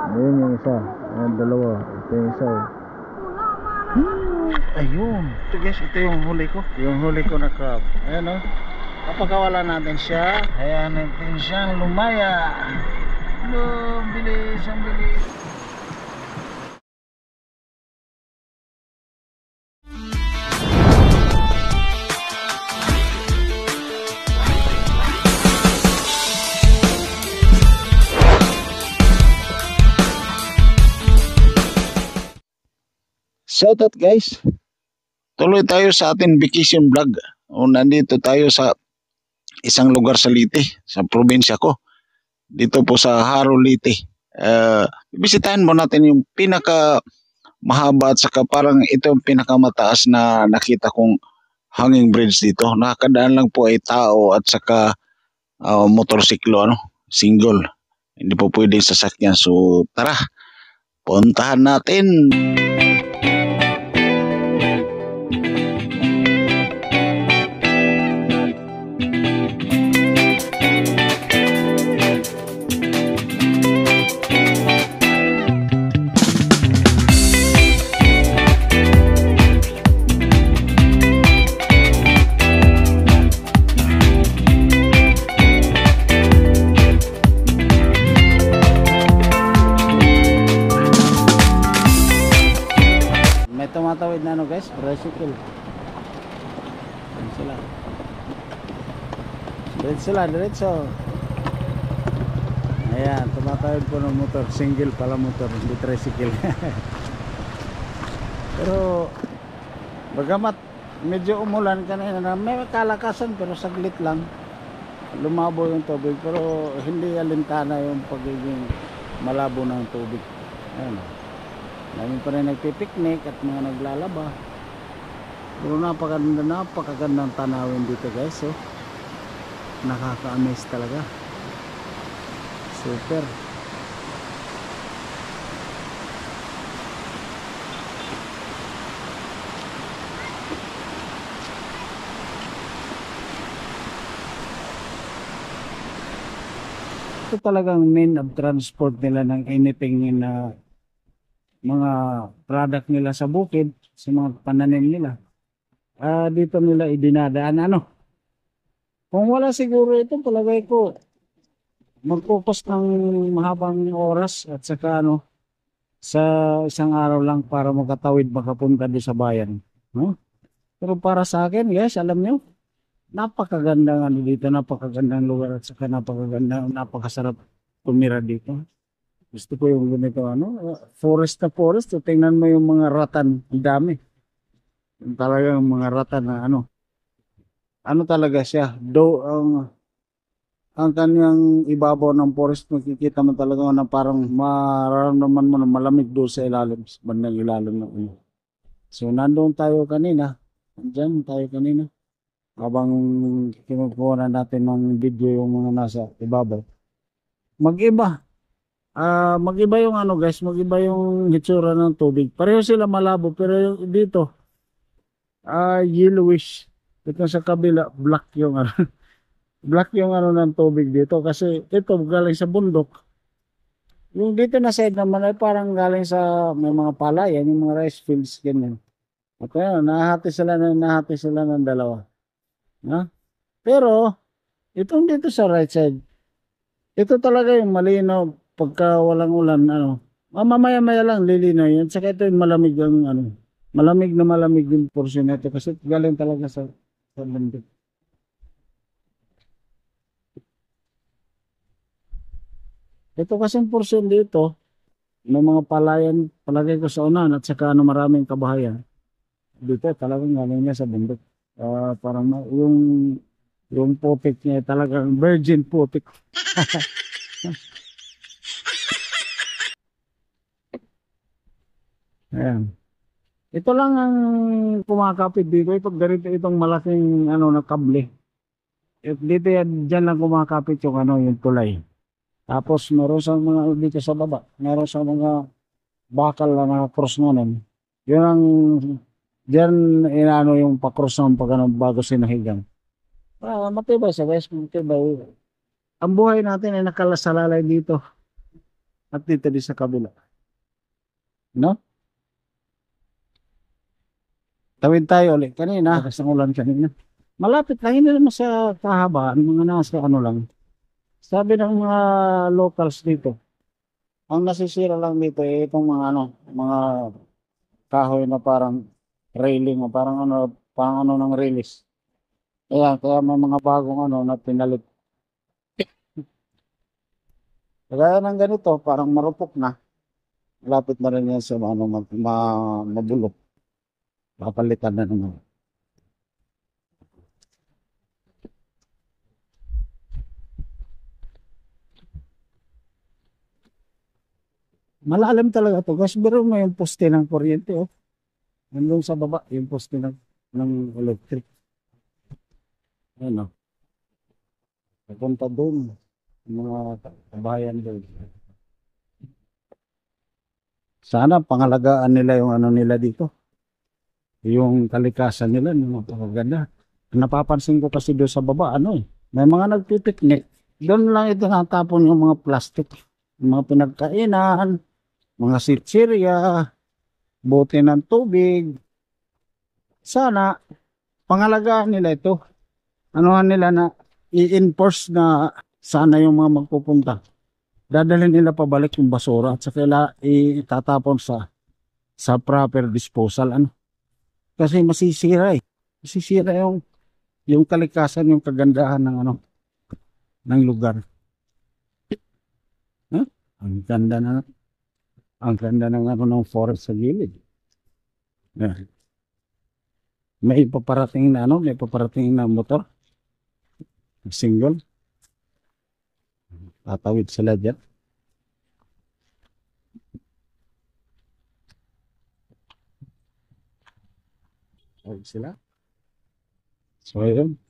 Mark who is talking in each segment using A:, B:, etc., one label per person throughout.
A: Ayun yung isa. Ayun, dalawa. Ito yung isa. Ayun.
B: Ito guys, ito yung huli ko.
A: Yung huli ko na crab. Ayan o. Papakawalan natin siya.
B: Hayaan natin siyang lumaya. Ang bilis, ang bilis.
A: Shoutout guys.
B: Tuloy tayo sa ating vacation vlog. Nandito tayo sa isang lugar sa Leyte, sa probinsya ko. Dito po sa Haro, Leyte. Bisitahin mo natin yung pinaka mahaba at saka parang ito yung pinakamataas na nakita kong hanging bridge dito. Nakakadaan lang po ay tao at saka motorsiklo, single. Hindi po pwedeng sasakyan. So tara, puntahan natin.
A: Tumatawid na guys, tricycle. Diretso. Ayan, tumatawid po ng motor, single pala motor, hindi tricycle. Pero bagamat medyo umulan kanina na may kalakasan pero saglit lang. Lumabo yung tubig pero hindi alintana yung pagiging malabo ng tubig. Ayan. Dami pa rin nagpipiknik at mga naglalaba. Pero napakagandang tanawin dito guys. Nakaka-amaze talaga. Super. Ito talagang main of transport nila ng anything na mga product nila sa bukid, sa mga pananim nila. Dito nila idinadaan Kung wala siguro ito, palagay ko mag-focus ng mahabang oras at saka sa isang araw lang para makatawid makapunta doon sa bayan. Pero para sa akin, guys, alam nyo, napakagandang dito, napakagandang lugar at saka napakasarap tumira dito. Gusto ko yung ganito forest na forest. So, tingnan mo yung mga ratan, ang dami. Yung talagang mga ratan na talaga siya. Ang kanyang ibabaw ng forest, makikita mo talaga na parang mararamdaman mo na malamig doon sa ilalim, sa bandang ilalim ng So, nandoon tayo kanina. Diyan tayo kanina. Habang kinukuha na natin ng video yung mga nasa ibabaw. Mag-iba yung guys, mag-iba yung hitsura ng tubig. Pareho sila malabo pero dito yellowish. Ito sa kabila black yung black yung ng tubig dito kasi ito galing sa bundok. Yung dito na side naman ay parang galing sa may mga palayan, yung mga rice fields ganyan. At nahati sila ng dalawa. Pero itong dito sa right side, ito talaga yung malinaw. Pagka walang ulan, mamaya-maya lang lilinaw yun. Saka ito yung malamig yung portion nito kasi galing talaga sa bundok. Ito kasing portion dito, may mga palayan, palagay ko sa unahan at saka maraming kabahayan. Dito talagang galing niya sa bundok. Parang yung putik niya talagang virgin putik. Ayan. Ito lang ang kumakapit dito. Ito ganito itong malaking na kable. Dito diyan lang kumakapit yung yung tulay. Tapos meron sa mga dito sa baba, meron sa mga bakal na naka-cross ngayon. Yun ang diyan yung pa-cross ng pag bago sinahigang. Matibay sa guys, matibay. Ang buhay natin ay nakalasalalay dito. at dito din sa kabila. No? Tawid tayo ulit. Kanina, lakas ng ulan kanina. Malapit lang, hindi naman sa kahabaan, mga nasa ano lang. Sabi ng mga locals dito, ang nasisira lang dito itong mga ano, mga kahoy na parang railing o parang ano ng release. Kaya may mga bagong ano na pinalit. Kaya ng ganito, parang marupok na. Malapit na rin yan sa ano, mabulok. Papalitan na naman. Malalim talaga to. Kasi biro mo yung poste ng kuryente, oh. Nandun sa baba, yung poste ng electric. Ayan, oh. Papunta doon. Yung mga kabayan doon. Sana pangalagaan nila yung ano nila dito. Yung kalikasan nila, yung magaganda. Napapansin ko kasi doon sa baba, ano eh. May mga nagpipiknik. Doon lang ito natapon yung mga plastic. Yung mga pinagkainan, mga sitsirya, bote ng tubig. Sana, pangalagaan nila ito. Anuhan nila na i-enforce na sana yung mga magpupunta. Dadalhin nila pabalik yung basura at saka itatapon sa proper disposal. Ano? Kasi masisira eh. Masisira yung kalikasan, yung kagandahan ng ano ng lugar. Huh? Ang ganda ng ano ng forest sa gilid. Yeah. May paparating na motor. Single. Tatawid sila dyan. Tatawid sila. So, yun.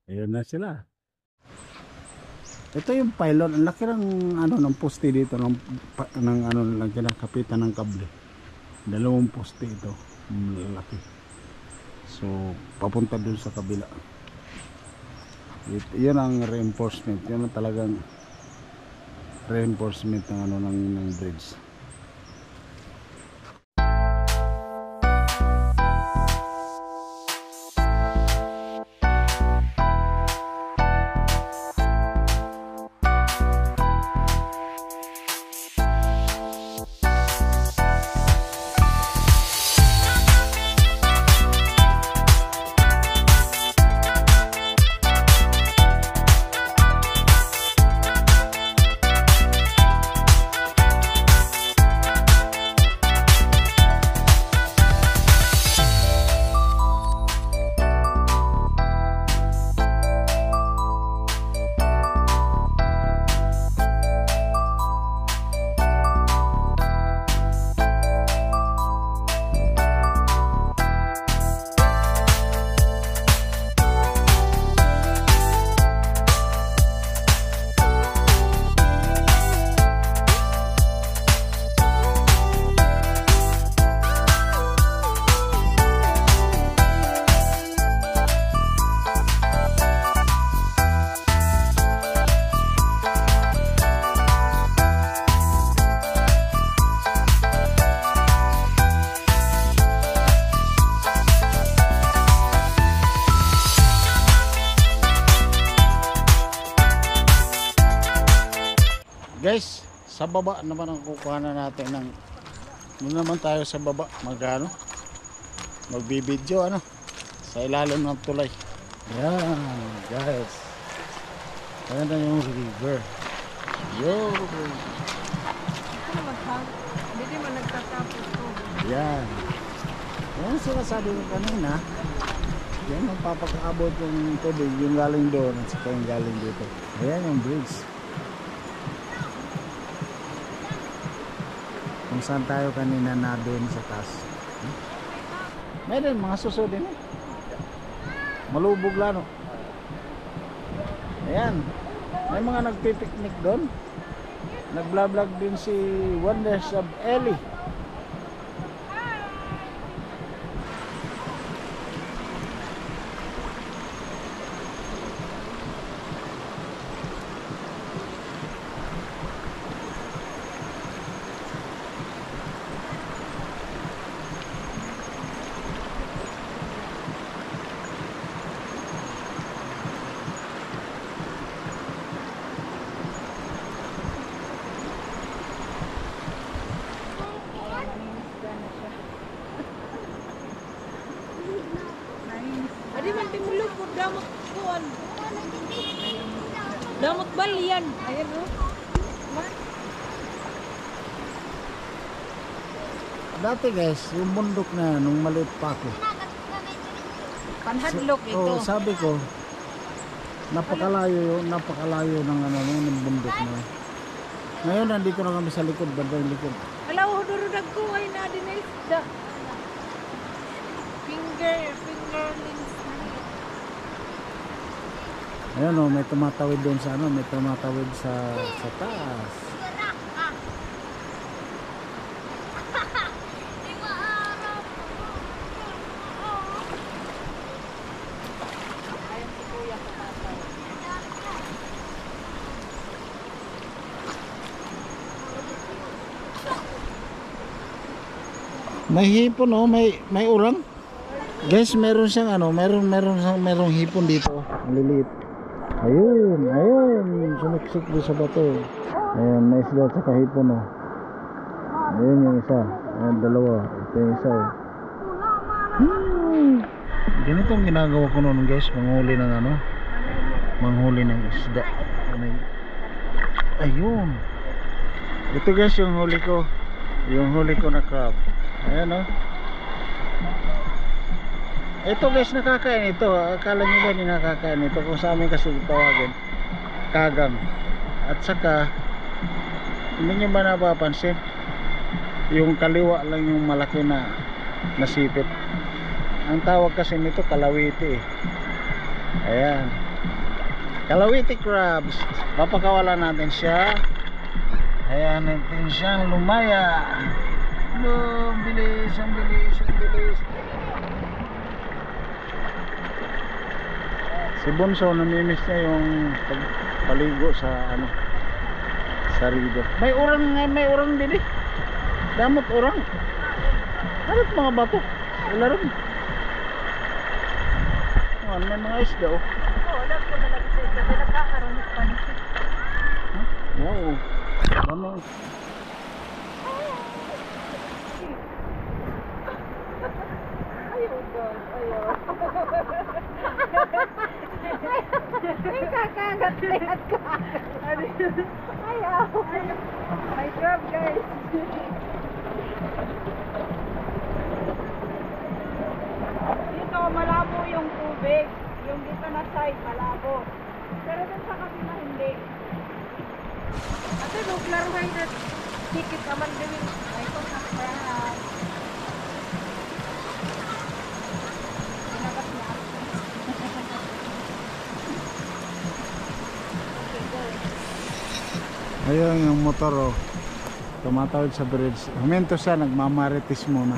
A: Ayun na sila. Ito yung pylon. Ang laki ng ano ng poste dito ng ano lang kinakapitan ng kable. 2 poste ito. Laki. So papunta dun sa kabila. Yan ang reinforcement. Yan ang talagang reinforcement ng ano ng bridge. Guys, sa baba naman ang kukuhanan natin ng doon naman tayo sa baba magano magbibideo ano sa ilalim ng tulay. Yan guys, ayan na yung river. Yo,
C: hindi mo nagtatapos to.
A: yan yung sinasabi ko kanina, yan ang papakaabot yung tubig, yung galing doon at saka yung galing dito. Ayan yung bridge kung saan tayo kanina na doon sa taas. Meron mga suso din eh. Malubog lalo. Ayan, may mga nagpipiknik doon. Nagblablag din si Wonders of Ellie.
C: damot kuan. Damot balian. Ayan o.
A: Dati guys, yung bundok na nung maliit pa ako.
C: Panhadlok ito.
A: Oh, sabi ko, napakalayo ng ano ng bundok na. Ngayon nandito na kami sa likod, bandang likod.
C: Alaw, durudag ko ay na din ay isda. Fingerlings na yun.
A: Ayun oh, may tumatawid doon sa ano, may tumatawid sa taas.
C: Ayun si kuya ko tatay.
A: May hipon oh, may urang. Guys, meron siyang ano, merong hipon dito, ang liliit. Ayun, sumiksik doon sa bato. Ayun, may isda sa kahipon oh. Ayun yung isa, ayun dalawa, ito yung isa oh. Ganito ang ginagawa ko noon guys, manghuli ng isda. Ayun. Ito guys yung huli ko na crab. Ayan o. Ito guys, nakakain ito. Akala nyo ba hindi nakakain ito? Kung sa amin kasi tawagin kagang. At saka hindi nyo ba napapansin yung kaliwa lang yung malaki na nasipit. Ang tawag kasi nito kalawiti eh. Ayan, kalawiti crabs. Papakawalan natin siya. Ayan natin siyang lumaya. Ang bilis. Si Bonso namimiss niya yung paligo sa ano, sa river. May urang din eh. Damot urang. Harap mga bato. Wala rin. May mga isda oh.
C: Oo, dapat ko na lang sa isda. May nakakaroon ng panisip.
A: Wow. Dami.
C: Ayaw, God. Ayaw. Ay, kakagat ka. Ayaw. My crab, guys. Dito, malabo yung tubig. Yung dito na side, malabo. Pero dun sa kabila, hindi. Ate, naglaruhay na tikit naman din. Ay, ito sa crab. Pinagas niya. Okay, go.
A: Ayun yung motor oh. Tumatawid sa bridge. Huminto siya, nagmamarites muna.